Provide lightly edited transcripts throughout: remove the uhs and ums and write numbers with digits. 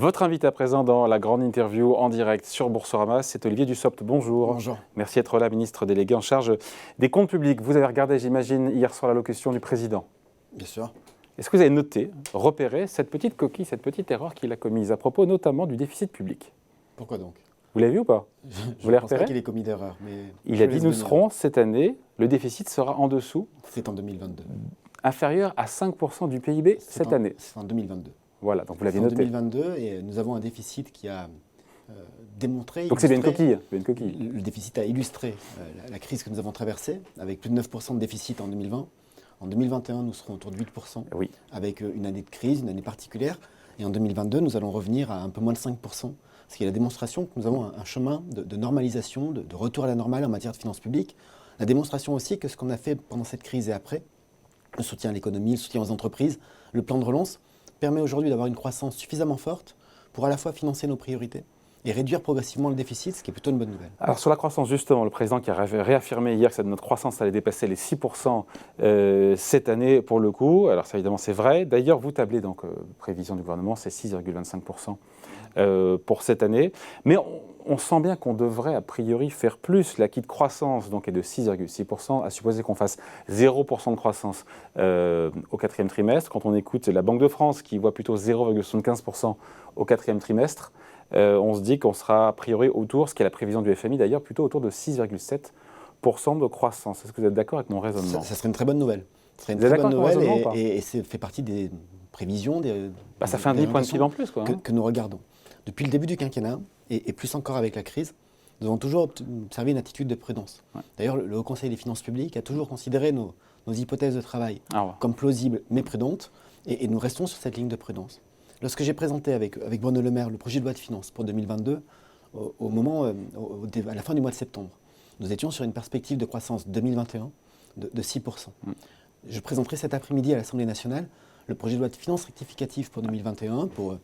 Votre invité à présent dans la grande interview en direct sur Boursorama, c'est Olivier Dussopt. Bonjour. Bonjour. Merci d'être là, ministre délégué en charge des comptes publics. Vous avez regardé, j'imagine, hier soir l'allocution du président. Bien sûr. Est-ce que vous avez noté, repéré cette petite coquille, cette petite erreur qu'il a commise à propos notamment du déficit public? Pourquoi donc? Vous l'avez vu ou pas? Je ne pense pas qu'il ait commis d'erreur. Il a dit nous serons cette année, le déficit sera en dessous. C'est en 2022. Inférieur à 5% du PIB cette année. C'est en 2022. Voilà, donc vous l'aviez noté. En 2022, et nous avons un déficit qui a démontré... Donc c'est bien une coquille. Le déficit a illustré la crise que nous avons traversée, avec plus de 9% de déficit en 2020. En 2021, nous serons autour de 8%, oui, avec une année de crise, une année particulière. Et en 2022, nous allons revenir à un peu moins de 5%, ce qui est la démonstration que nous avons un chemin de normalisation, de retour à la normale en matière de finances publiques. La démonstration aussi que ce qu'on a fait pendant cette crise et après, le soutien à l'économie, le soutien aux entreprises, le plan de relance, permet aujourd'hui d'avoir une croissance suffisamment forte pour à la fois financer nos priorités et réduire progressivement le déficit, ce qui est plutôt une bonne nouvelle. Alors sur la croissance, justement, le président qui a réaffirmé hier que notre croissance allait dépasser les 6% cette année pour le coup. Alors ça, évidemment, c'est vrai. D'ailleurs, vous tablez, donc, prévision du gouvernement, c'est 6,25% pour cette année. Mais on sent bien qu'on devrait a priori faire plus. L'acquis de croissance donc, est de 6,6%, à supposer qu'on fasse 0% de croissance au quatrième trimestre. Quand on écoute la Banque de France qui voit plutôt 0,75% au quatrième trimestre, on se dit qu'on sera a priori autour, ce qui est la prévision du FMI d'ailleurs, plutôt autour de 6,7% de croissance. Est-ce que vous êtes d'accord avec mon raisonnement? Ça serait une très bonne nouvelle. Vous êtes d'accord avec mon raisonnement ou pas? Et ça fait partie des prévisions. Ça fait un demi-point de PIB en plus, quoi. Que nous regardons. Depuis le début du quinquennat, et plus encore avec la crise, nous avons toujours observé une attitude de prudence. Ouais. D'ailleurs, le Haut Conseil des finances publiques a toujours considéré nos hypothèses de travail comme plausibles mais prudentes, et nous restons sur cette ligne de prudence. Lorsque j'ai présenté avec Bruno Le Maire le projet de loi de finances pour 2022, à la fin du mois de septembre, nous étions sur une perspective de croissance 2021 de 6%. Je présenterai cet après-midi à l'Assemblée nationale le projet de loi de finances rectificative pour 2021 pour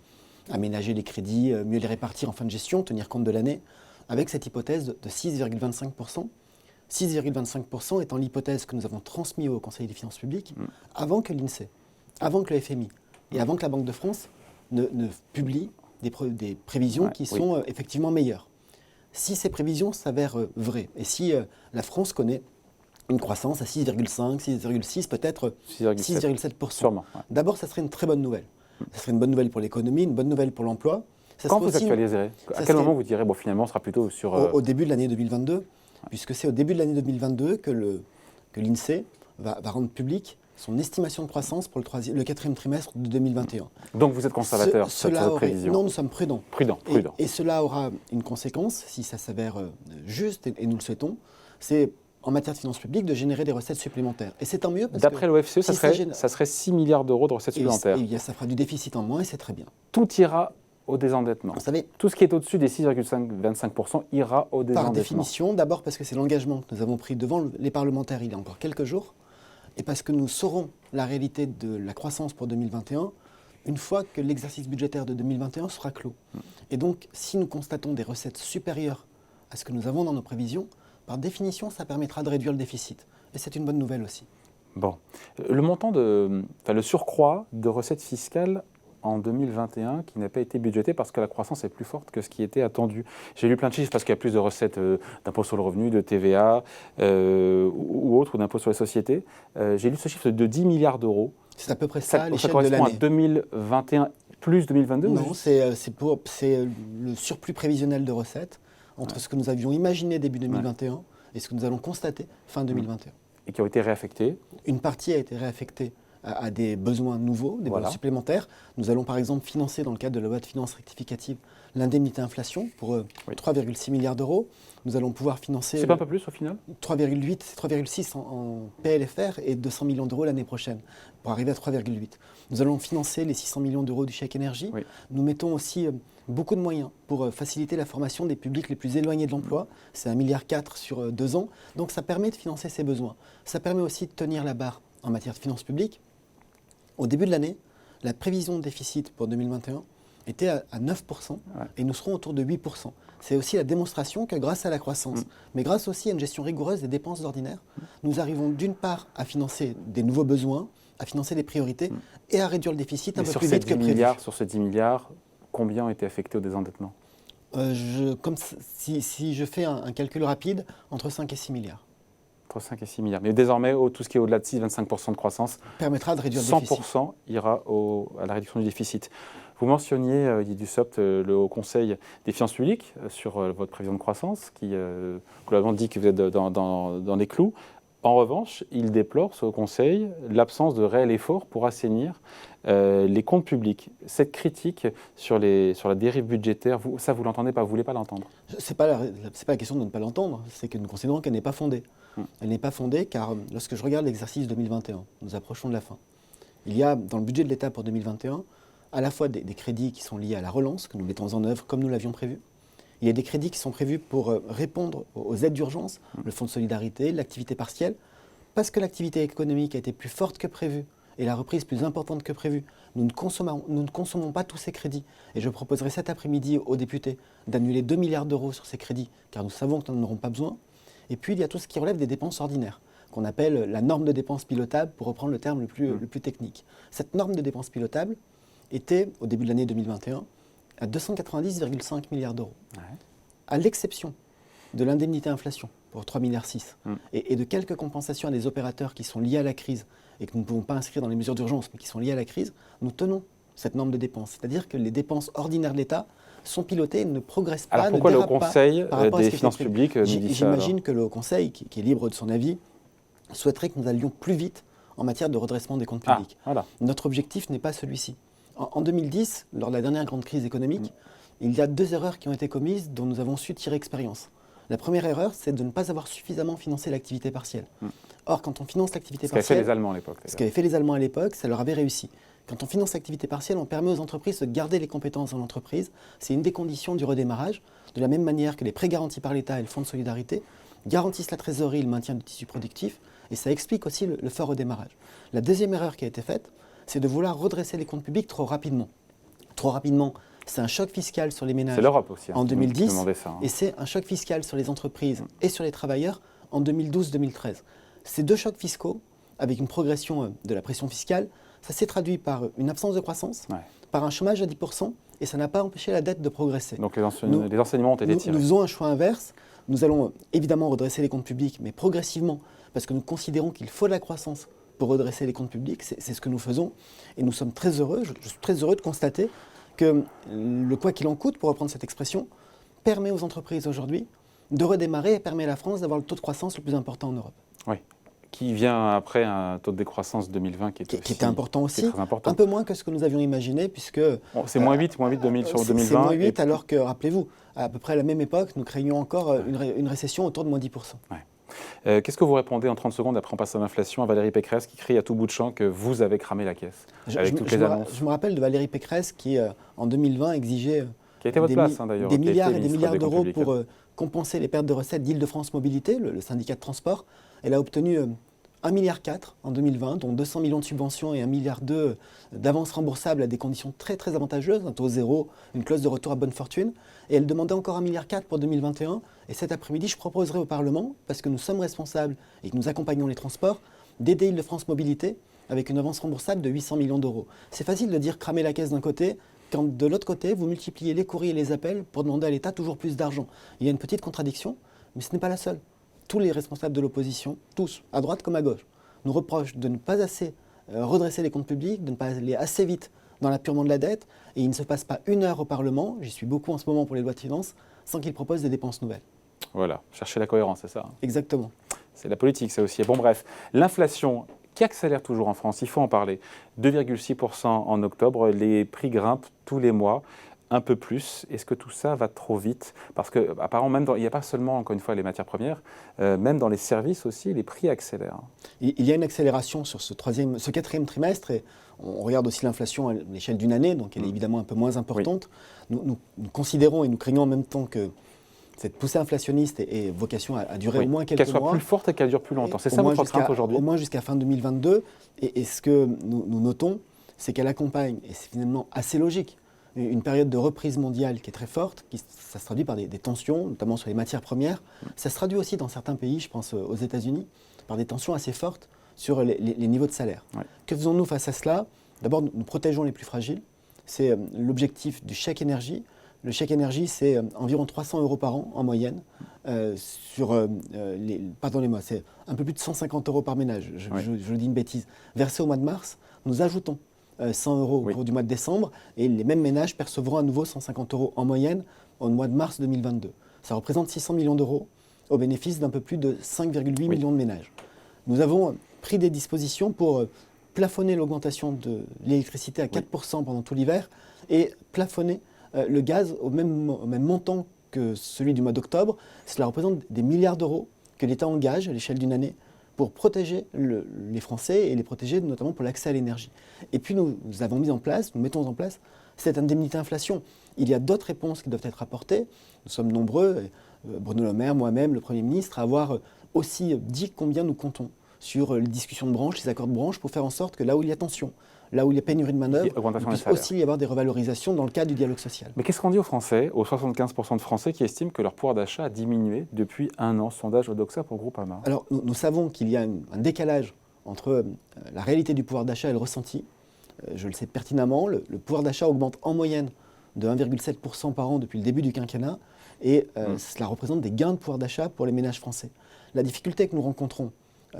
aménager les crédits, mieux les répartir en fin de gestion, tenir compte de l'année, avec cette hypothèse de 6,25%. 6,25% étant l'hypothèse que nous avons transmise au Conseil des finances publiques avant que l'INSEE, avant que le FMI et avant que la Banque de France ne publie des prévisions qui sont effectivement meilleures. Si ces prévisions s'avèrent vraies, et si la France connaît une croissance à 6,5, 6,6, peut-être 6,7%. D'abord, ça serait une très bonne nouvelle. Ça serait une bonne nouvelle pour l'économie, une bonne nouvelle pour l'emploi. Quand vous actualiserez? À quel moment vous direz, bon, finalement, on sera plutôt sur... Au début de l'année 2022, puisque c'est au début de l'année 2022 que l'INSEE va rendre public son estimation de croissance pour le quatrième trimestre de 2021. Donc vous êtes conservateur sur cette prévision? Non, nous sommes prudents. Prudent. Et cela aura une conséquence, si ça s'avère juste, et nous le souhaitons, c'est en matière de finances publiques de générer des recettes supplémentaires. Et c'est tant mieux parce d'après l'OFCE, ça serait 6 milliards d'euros de recettes supplémentaires. Et ça fera du déficit en moins et c'est très bien. Tout ira au désendettement. Vous savez, tout ce qui est au-dessus des 6,25% ira au désendettement. Par définition, d'abord parce que c'est l'engagement que nous avons pris devant les parlementaires il y a encore quelques jours, et parce que nous saurons la réalité de la croissance pour 2021 une fois que l'exercice budgétaire de 2021 sera clos. Et donc, si nous constatons des recettes supérieures à ce que nous avons dans nos prévisions, par définition, ça permettra de réduire le déficit. Et c'est une bonne nouvelle aussi. Bon. Le surcroît de recettes fiscales en 2021 qui n'a pas été budgété parce que la croissance est plus forte que ce qui était attendu. J'ai lu plein de chiffres parce qu'il y a plus de recettes d'impôt sur le revenu, de TVA ou autres, ou d'impôt sur les sociétés. J'ai lu ce chiffre de 10 milliards d'euros. C'est à peu près ça à l'échelle de l'année. Ça correspond à 2021 plus 2022? Non, c'est le surplus prévisionnel de recettes entre ce que nous avions imaginé début 2021 et ce que nous allons constater fin 2021. Et qui ont été réaffectés? Une partie a été réaffectée à des besoins nouveaux, des besoins supplémentaires. Nous allons par exemple financer dans le cadre de la loi de finances rectificative l'indemnité inflation pour 3,6 milliards d'euros. Nous allons pouvoir financer... C'est pas un peu plus au final? 3,8, 3,6 en PLFR et 200 millions d'euros l'année prochaine pour arriver à 3,8. Nous allons financer les 600 millions d'euros du chèque énergie. Nous mettons aussi beaucoup de moyens pour faciliter la formation des publics les plus éloignés de l'emploi. C'est 1,4 milliard sur 2 ans. Donc ça permet de financer ces besoins. Ça permet aussi de tenir la barre en matière de finances publiques. Au début de l'année, la prévision de déficit pour 2021 était à 9% et nous serons autour de 8%. C'est aussi la démonstration que grâce à la croissance, mais grâce aussi à une gestion rigoureuse des dépenses ordinaires, nous arrivons d'une part à financer des nouveaux besoins, à financer des priorités et à réduire le déficit un peu plus vite que prévu. Sur ces 10 milliards, combien ont été affectés au désendettement? Si je fais un calcul rapide, entre 5 et 6 milliards. Entre 5 et 6 milliards. Mais désormais, tout ce qui est au-delà de 6-25% de croissance, permettra de réduire le déficit. 100% ira à la réduction du déficit. Vous mentionniez, Didier Dussopt, le Haut Conseil des finances publiques sur votre prévision de croissance, qui globalement dit que vous êtes dans les clous. En revanche, il déplore, ce Haut Conseil, l'absence de réel effort pour assainir les comptes publics. Cette critique sur la dérive budgétaire, vous l'entendez pas, vous ne voulez pas l'entendre? C'est pas la question de ne pas l'entendre, c'est que nous considérons qu'elle n'est pas fondée. Elle n'est pas fondée car lorsque je regarde l'exercice 2021, nous approchons de la fin. Il y a dans le budget de l'État pour 2021 à la fois des crédits qui sont liés à la relance, que nous mettons en œuvre comme nous l'avions prévu. Il y a des crédits qui sont prévus pour répondre aux aides d'urgence, le fonds de solidarité, l'activité partielle, parce que l'activité économique a été plus forte que prévu et la reprise plus importante que prévu. Nous ne consommons pas tous ces crédits. Et je proposerai cet après-midi aux députés d'annuler 2 milliards d'euros sur ces crédits, car nous savons que nous n'en aurons pas besoin. Et puis, il y a tout ce qui relève des dépenses ordinaires, qu'on appelle la norme de dépenses pilotables, pour reprendre le terme le plus technique. Cette norme de dépenses pilotables était, au début de l'année 2021, à 290,5 milliards d'euros. Ouais. À l'exception de l'indemnité inflation, pour 3,6 milliards, et de quelques compensations à des opérateurs qui sont liés à la crise, et que nous ne pouvons pas inscrire dans les mesures d'urgence, mais qui sont liées à la crise, nous tenons cette norme de dépenses. C'est-à-dire que les dépenses ordinaires de l'État sont pilotées et ne progressent pas, alors pourquoi le Haut Conseil des finances publiques nous dit ça? J'imagine que le Haut Conseil, qui est libre de son avis, souhaiterait que nous allions plus vite en matière de redressement des comptes publics. Voilà. Notre objectif n'est pas celui-ci. En 2010, lors de la dernière grande crise économique, il y a 2 erreurs qui ont été commises dont nous avons su tirer expérience. La première erreur, c'est de ne pas avoir suffisamment financé l'activité partielle. Or, quand on finance l'activité partielle... Ce qu'avaient fait les Allemands à l'époque. Ce qu'avaient fait les Allemands à l'époque, ça leur avait réussi. Quand on finance l'activité partielle, on permet aux entreprises de garder les compétences dans l'entreprise. C'est une des conditions du redémarrage. De la même manière que les prêts garantis par l'État et le fonds de solidarité garantissent la trésorerie et le maintien du tissu productif. Et ça explique aussi le fort redémarrage. La deuxième erreur qui a été faite, c'est de vouloir redresser les comptes publics trop rapidement. Trop rapidement, c'est un choc fiscal sur les ménages. C'est l'Europe aussi, en 2010, ça, et c'est un choc fiscal sur les entreprises et sur les travailleurs en 2012-2013. Ces 2 chocs fiscaux, avec une progression de la pression fiscale, ça s'est traduit par une absence de croissance, par un chômage à 10%, et ça n'a pas empêché la dette de progresser. Donc les enseignements ont été tirés. Nous faisons un choix inverse. Nous allons évidemment redresser les comptes publics, mais progressivement, parce que nous considérons qu'il faut de la croissance pour redresser les comptes publics. C'est ce que nous faisons. Et nous sommes très heureux, je suis très heureux de constater que le quoi qu'il en coûte, pour reprendre cette expression, permet aux entreprises aujourd'hui de redémarrer et permet à la France d'avoir le taux de croissance le plus important en Europe. Oui, qui vient après un taux de décroissance 2020 qui était important aussi, très important. Un peu moins que ce que nous avions imaginé, puisque... c'est moins 8 2000 sur 2020. C'est moins 8, alors que, rappelez-vous, à peu près à la même époque, nous craignions encore une récession autour de moins 10%. Ouais. Qu'est-ce que vous répondez en 30 secondes après on passe à l'inflation à Valérie Pécresse qui crie à tout bout de champ que vous avez cramé la caisse avec toutes les annonces? Je me rappelle de Valérie Pécresse qui, en 2020, exigeait qui a été votre place, d'ailleurs, des milliards et des milliards d'euros pour compenser les pertes de recettes d'Île-de-France Mobilité, le syndicat de transport. Elle a obtenu 1,4 milliard en 2020, dont 200 millions de subventions et 1,2 milliard d'avances remboursables à des conditions très très avantageuses, un taux zéro, une clause de retour à bonne fortune. Et elle demandait encore 1,4 milliard pour 2021. Et cet après-midi, je proposerai au Parlement, parce que nous sommes responsables et que nous accompagnons les transports, d'aider Île-de-France Mobilité avec une avance remboursable de 800 millions d'euros. C'est facile de dire cramer la caisse d'un côté, quand de l'autre côté, vous multipliez les courriers et les appels pour demander à l'État toujours plus d'argent. Il y a une petite contradiction, mais ce n'est pas la seule. Tous les responsables de l'opposition, tous, à droite comme à gauche, nous reprochent de ne pas assez redresser les comptes publics, de ne pas aller assez vite dans l'appurement de la dette, et il ne se passe pas une heure au Parlement, j'y suis beaucoup en ce moment pour les lois de finances, sans qu'ils proposent des dépenses nouvelles. Voilà, chercher la cohérence, c'est ça? Exactement. C'est la politique, ça aussi. Bon bref, l'inflation qui accélère toujours en France, il faut en parler. 2,6% en octobre, les prix grimpent tous les mois, un peu plus. Est-ce que tout ça va trop vite? Parce qu'apparemment, il n'y a pas seulement, encore une fois, les matières premières, même dans les services aussi, les prix accélèrent. Il y a une accélération sur ce 4e trimestre, et on regarde aussi l'inflation à l'échelle d'une année, donc elle est évidemment un peu moins importante. Oui. Nous considérons et nous craignons en même temps que cette poussée inflationniste ait vocation à durer au moins quelques mois. Qu'elle soit plus forte et qu'elle dure plus longtemps. C'est ça votre crainte aujourd'hui? Au moins jusqu'à fin 2022. Et ce que nous notons, c'est qu'elle accompagne, et c'est finalement assez logique, une période de reprise mondiale qui est très forte, ça se traduit par des tensions, notamment sur les matières premières. Ça se traduit aussi dans certains pays, je pense aux États-Unis, par des tensions assez fortes sur les niveaux de salaire. Ouais. Que faisons-nous face à cela? D'abord, nous protégeons les plus fragiles. c'est l'objectif du chèque énergie. Le chèque énergie, c'est environ 300 € par an en moyenne. Pardonnez-moi, c'est un peu plus de 150 € par ménage, je vous dis une bêtise. Versé au mois de mars, nous ajoutons 100 € au cours du mois de décembre et les mêmes ménages percevront à nouveau 150 € en moyenne au mois de mars 2022. Ça représente 600 millions d'euros au bénéfice d'un peu plus de 5,8 millions de ménages. Nous avons pris des dispositions pour plafonner l'augmentation de l'électricité à 4% pendant tout l'hiver et plafonner le gaz au même montant que celui du mois d'octobre. Cela représente des milliards d'euros que l'État engage à l'échelle d'une année pour protéger les Français et les protéger notamment pour l'accès à l'énergie. Et puis nous mettons en place cette indemnité inflation. Il y a d'autres réponses qui doivent être apportées. Nous sommes nombreux, Bruno Le Maire, moi-même, le Premier ministre, à avoir aussi dit combien nous comptons sur les discussions de branche, les accords de branche, pour faire en sorte que là où il y a tension, là où il y a pénurie de manœuvre, il puisse aussi y avoir des revalorisations dans le cadre du dialogue social. Mais qu'est-ce qu'on dit aux Français, aux 75% de Français qui estiment que leur pouvoir d'achat a diminué depuis un an? Sondage Odoxa pour Groupama. Alors nous savons qu'il y a un décalage entre la réalité du pouvoir d'achat et le ressenti. Je le sais pertinemment, le pouvoir d'achat augmente en moyenne de 1,7% par an depuis le début du quinquennat et cela représente des gains de pouvoir d'achat pour les ménages français. La difficulté que nous rencontrons,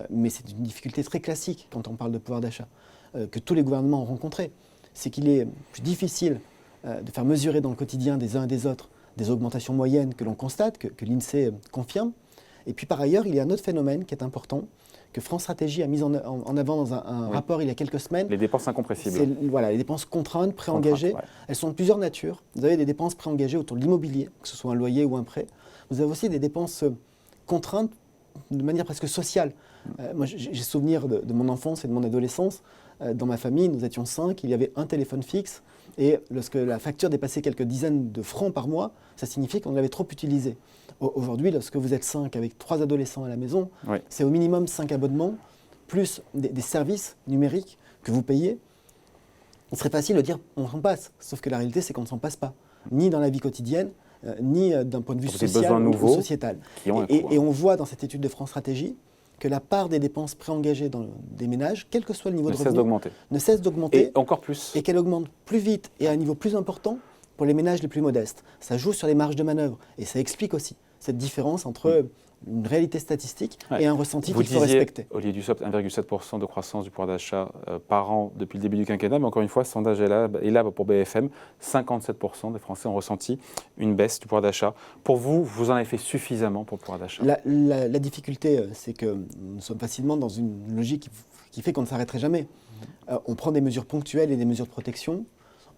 mais c'est une difficulté très classique quand on parle de pouvoir d'achat, que tous les gouvernements ont rencontré, c'est qu'il est plus difficile de faire mesurer dans le quotidien des uns et des autres des augmentations moyennes que l'on constate, que l'INSEE confirme. Et puis par ailleurs, il y a un autre phénomène qui est important, que France Stratégie a mis en avant dans un rapport il y a quelques semaines. Les dépenses incompressibles. Les dépenses contraintes, préengagées. Elles sont de plusieurs natures. Vous avez des dépenses préengagées autour de l'immobilier, que ce soit un loyer ou un prêt. Vous avez aussi des dépenses contraintes de manière presque sociale. Moi, j'ai souvenir de mon enfance et de mon adolescence. Dans ma famille, nous étions 5, il y avait un téléphone fixe. Et lorsque la facture dépassait quelques dizaines de francs par mois, ça signifiait qu'on l'avait trop utilisé. Aujourd'hui, lorsque vous êtes 5 avec 3 adolescents à la maison, c'est au minimum 5 abonnements, plus des services numériques que vous payez. Il serait facile de dire on s'en passe, sauf que la réalité, c'est qu'on ne s'en passe pas, ni dans la vie quotidienne, ni d'un point de vue social ou sociétal. Et on voit dans cette étude de France Stratégie que la part des dépenses préengagées des ménages, quel que soit le niveau de revenu, ne cesse d'augmenter. Et encore plus. Et qu'elle augmente plus vite et à un niveau plus important pour les ménages les plus modestes. Ça joue sur les marges de manœuvre et ça explique aussi cette différence entre une réalité statistique et un ressenti qu'il faut respecter. Olivier Dussopt, 1,7% de croissance du pouvoir d'achat par an depuis le début du quinquennat, mais encore une fois, ce sondage est là pour BFM. 57% des Français ont ressenti une baisse du pouvoir d'achat. Pour vous, vous en avez fait suffisamment pour le pouvoir d'achat? La difficulté, c'est que nous sommes facilement dans une logique qui fait qu'on ne s'arrêterait jamais. On prend des mesures ponctuelles et des mesures de protection.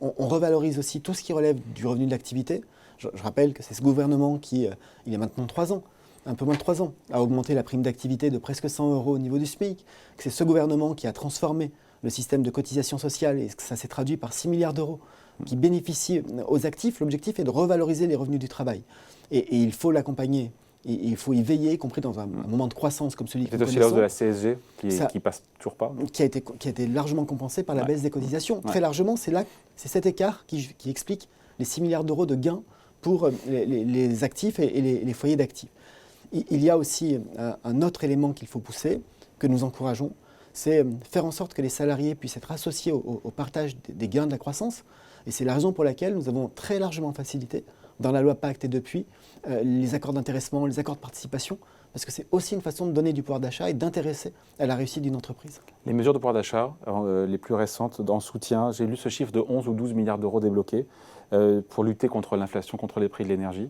On revalorise aussi tout ce qui relève du revenu de l'activité. Je rappelle que c'est ce gouvernement qui, il y a maintenant 3 ans, un peu moins de 3 ans, a augmenté la prime d'activité de presque 100 € au niveau du SMIC, que c'est ce gouvernement qui a transformé le système de cotisation sociale et que ça s'est traduit par 6 milliards d'euros qui bénéficient aux actifs. L'objectif est de revaloriser les revenus du travail. Et il faut l'accompagner. Et il faut y veiller, y compris dans un moment de croissance comme celui que nous connaissons. C'est aussi la hausse de la CSG qui passe toujours pas. Qui a été largement compensée par la baisse des cotisations. Très largement, c'est cet écart qui explique les 6 milliards d'euros de gains pour les actifs et les foyers d'actifs. Il y a aussi un autre élément qu'il faut pousser, que nous encourageons, c'est faire en sorte que les salariés puissent être associés au partage des gains de la croissance. Et c'est la raison pour laquelle nous avons très largement facilité, dans la loi Pacte et depuis, les accords d'intéressement, les accords de participation, parce que c'est aussi une façon de donner du pouvoir d'achat et d'intéresser à la réussite d'une entreprise. Les mesures de pouvoir d'achat, les plus récentes en soutien, j'ai lu ce chiffre de 11 ou 12 milliards d'euros débloqués pour lutter contre l'inflation, contre les prix de l'énergie.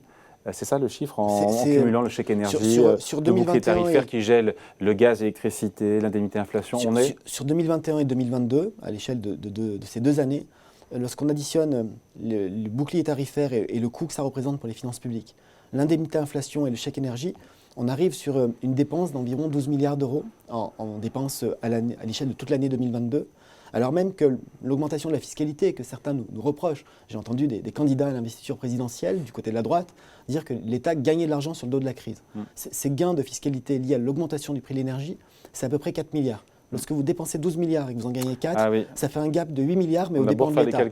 C'est ça le chiffre en cumulant le chèque énergie, sur le bouclier tarifaire qui gèle le gaz, l'électricité, l'indemnité inflation. Sur 2021 et 2022, à l'échelle de ces 2 années, lorsqu'on additionne le bouclier tarifaire et le coût que ça représente pour les finances publiques, l'indemnité inflation et le chèque énergie, on arrive sur une dépense d'environ 12 milliards d'euros en dépenses à l'échelle de toute l'année 2022. Alors même que l'augmentation de la fiscalité que certains nous reprochent, j'ai entendu des candidats à l'investiture présidentielle du côté de la droite dire que l'État gagnait de l'argent sur le dos de la crise. Ces gains de fiscalité liés à l'augmentation du prix de l'énergie, c'est à peu près 4 milliards. Lorsque vous dépensez 12 milliards et que vous en gagnez 4, ça fait un gap de 8 milliards, mais au dépend de l'État.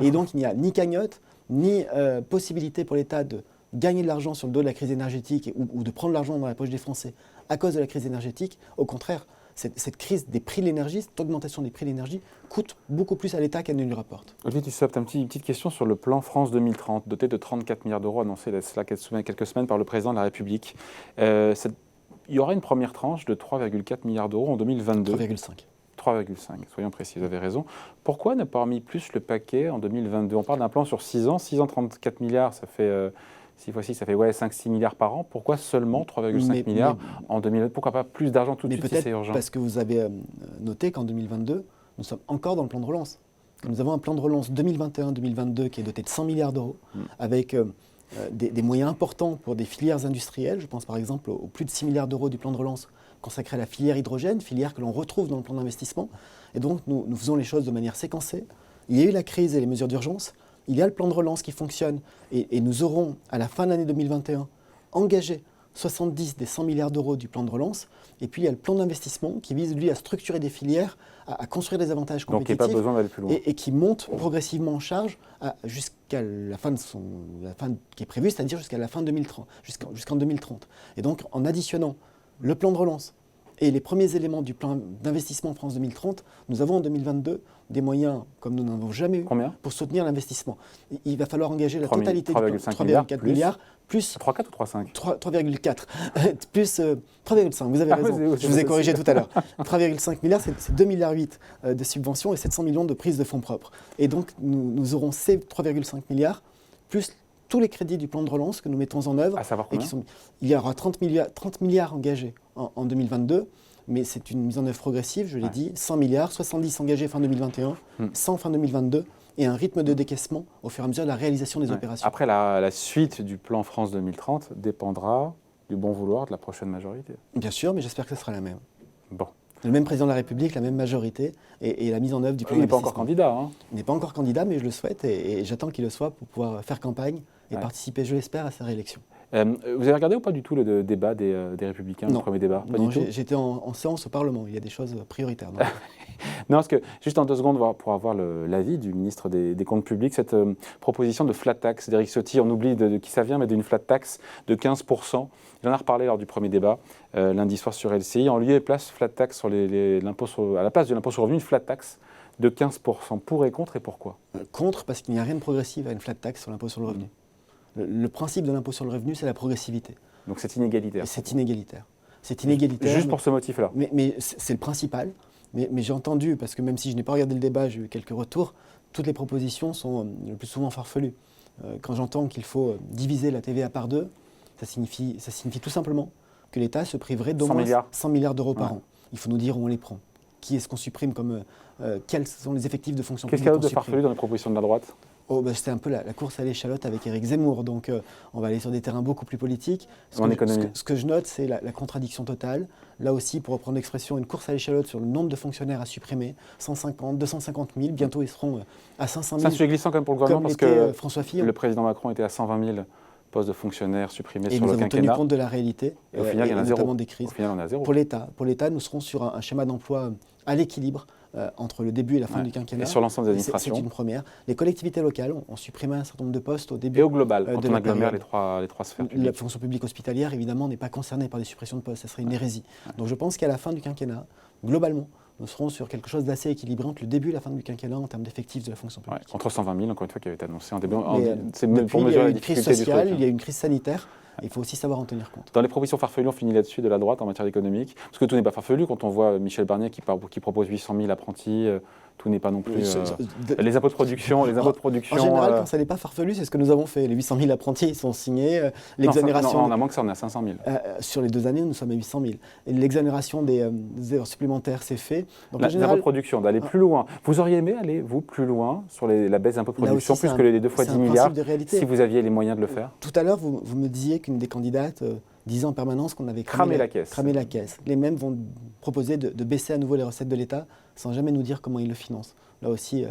Et donc il n'y a ni cagnotte, ni possibilité pour l'État de gagner de l'argent sur le dos de la crise énergétique ou de prendre l'argent dans la poche des Français à cause de la crise énergétique. Au contraire, cette crise des prix de l'énergie, cette augmentation des prix de l'énergie coûte beaucoup plus à l'État qu'elle ne lui rapporte. Olivier Dussopt, une petite question sur le plan France 2030, doté de 34 milliards d'euros annoncé cela quelques semaines par le président de la République. Il y aura une première tranche de 3,4 milliards d'euros en 2022. 3,5, soyons précis, vous avez raison. Pourquoi ne pas avoir mis plus le paquet en 2022 ? On parle d'un plan sur 6 ans, 34 milliards, ça fait 6 fois 6, ça fait 5-6 milliards par an. Pourquoi seulement 3,5 milliards en 2022 ? Pourquoi pas plus d'argent tout de suite si c'est urgent ? Parce que vous avez noté qu'en 2022, nous sommes encore dans le plan de relance. Nous avons un plan de relance 2021-2022 qui est doté de 100 milliards d'euros, avec des moyens importants pour des filières industrielles. Je pense par exemple aux plus de 6 milliards d'euros du plan de relance consacré à la filière hydrogène, filière que l'on retrouve dans le plan d'investissement. Et donc, nous faisons les choses de manière séquencée. Il y a eu la crise et les mesures d'urgence. Il y a le plan de relance qui fonctionne. Et nous aurons, à la fin de l'année 2021, engagé 70 des 100 milliards d'euros du plan de relance. Et puis, il y a le plan d'investissement qui vise, lui, à structurer des filières, à construire des avantages compétitifs. Donc, il n'y a pas besoin d'aller plus loin. Et qui monte progressivement en charge jusqu'à la fin qui est prévue, c'est-à-dire jusqu'à la fin 2030, jusqu'en 2030. Et donc, en additionnant le plan de relance et les premiers éléments du plan d'investissement France 2030, nous avons en 2022 des moyens comme nous n'en avons jamais eu pour soutenir l'investissement. Il va falloir engager la totalité du plan, 3,4 milliards, plus 3,4 ou 3,5 3,4, plus 3,5, vous avez raison, je vous ai corrigé tout à l'heure. 3,5 milliards, c'est 2,8 milliards de subventions et 700 millions de prises de fonds propres. Et donc, nous aurons ces 3,5 milliards, plus tous les crédits du plan de relance que nous mettons en œuvre. À savoir combien ? Il y aura 30 milliards engagés en 2022, mais c'est une mise en œuvre progressive, je l'ai dit, 100 milliards, 70 engagés fin 2021, 100 fin 2022, et un rythme de décaissement au fur et à mesure de la réalisation des opérations. Après, la suite du plan France 2030 dépendra du bon vouloir de la prochaine majorité. Bien sûr, mais j'espère que ce sera la même. Bon. Le même président de la République, la même majorité, et la mise en œuvre du plan d'investissement. Il n'est pas encore candidat. Hein. Il n'est pas encore candidat, mais je le souhaite, et j'attends qu'il le soit pour pouvoir faire campagne et participer, je l'espère, à sa réélection. Vous avez regardé ou pas du tout le débat des Républicains, le premier débat ? Non, j'étais en séance au Parlement, il y a des choses prioritaires. Non, parce que, juste en 2 secondes, pour avoir l'avis du ministre des Comptes publics, cette proposition de flat tax d'Éric Ciotti, on oublie de qui ça vient, mais d'une flat tax de 15%. Il en a reparlé lors du premier débat, lundi soir sur LCI. En lieu et place, flat tax sur à la place de l'impôt sur le revenu, une flat tax de 15%. Pour et contre, et pourquoi ? Contre, parce qu'il n'y a rien de progressif à une flat tax sur l'impôt sur le revenu. Le principe de l'impôt sur le revenu, c'est la progressivité. Donc c'est inégalitaire. C'est inégalitaire. C'est inégalitaire. Juste pour ce motif-là. Mais c'est le principal. Mais j'ai entendu, parce que même si je n'ai pas regardé le débat, j'ai eu quelques retours, toutes les propositions sont le plus souvent farfelues. Quand j'entends qu'il faut diviser la TVA par 2, ça signifie tout simplement que l'État se priverait d'au moins 100 milliards d'euros par an. Il faut nous dire où on les prend. Qui est-ce qu'on supprime quels sont les effectifs de fonction publique? Qu'est-ce qu'il y a de farfelu dans les propositions de la droite? C'était un peu la course à l'échalote avec Éric Zemmour, donc on va aller sur des terrains beaucoup plus politiques. Ce que je note, c'est la contradiction totale. Là aussi, pour reprendre l'expression, une course à l'échalote sur le nombre de fonctionnaires à supprimer, 150, 250 000, bientôt ils seront à 500 000. C'est un sujet glissant quand même pour le gouvernement, parce que François Fillon. Le président Macron était à 120 000 postes de fonctionnaires supprimés et sur le quinquennat. Et nous avons tenu compte de la réalité, et au final, il y en a zéro. Des crises. Au final, on a zéro. Pour l'État, nous serons sur un schéma d'emploi à l'équilibre entre le début et la fin du quinquennat. Et sur l'ensemble des administrations. C'est une première. Les collectivités locales ont supprimé un certain nombre de postes au début. Et au global, quand on agglomère les trois sphères publiques. La fonction publique hospitalière, évidemment, n'est pas concernée par des suppressions de postes. Ça serait une hérésie. Donc je pense qu'à la fin du quinquennat, globalement, nous serons sur quelque chose d'assez équilibré entre le début et la fin du quinquennat en termes d'effectifs de la fonction publique. Contre 120 000, encore une fois, qui avait été annoncé en début. C'est pour mesurer la difficulté du truc. Il y a une crise sanitaire. Il faut aussi savoir en tenir compte. Dans les propositions farfelues, on finit là-dessus de la droite en matière économique. Parce que tout n'est pas farfelu. Quand on voit Michel Barnier qui propose 800 000 apprentis, tout n'est pas non plus... les impôts de production... En général, quand ça n'est pas farfelu, c'est ce que nous avons fait. Les 800 000 apprentis, ils sont signés. L'exonération... Non, on a moins que ça, on est à 500 000. Sur les 2 années, nous sommes à 800 000. Et l'exonération des heures supplémentaires, c'est fait. Donc, l'impôt de production, d'aller plus loin. Vous auriez aimé aller, vous, plus loin sur la baisse d'impôt de production, plus que les 2 fois 10 milliards, si vous aviez les moyens de le faire? Tout à l'heure, vous me disiez qu'une des candidates disait en permanence qu'on avait cramé la caisse. Les mêmes vont proposer de baisser à nouveau les recettes de l'État sans jamais nous dire comment ils le financent. Là aussi,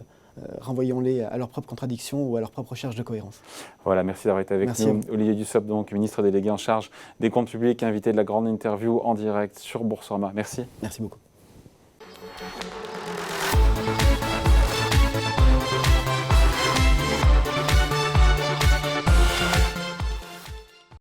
renvoyons-les à leur propre contradiction ou à leur propre recherche de cohérence. Voilà, merci d'avoir été avec nous. Olivier Dussopt, donc ministre délégué en charge des comptes publics, invité de la grande interview en direct sur Boursorama. Merci. Merci beaucoup.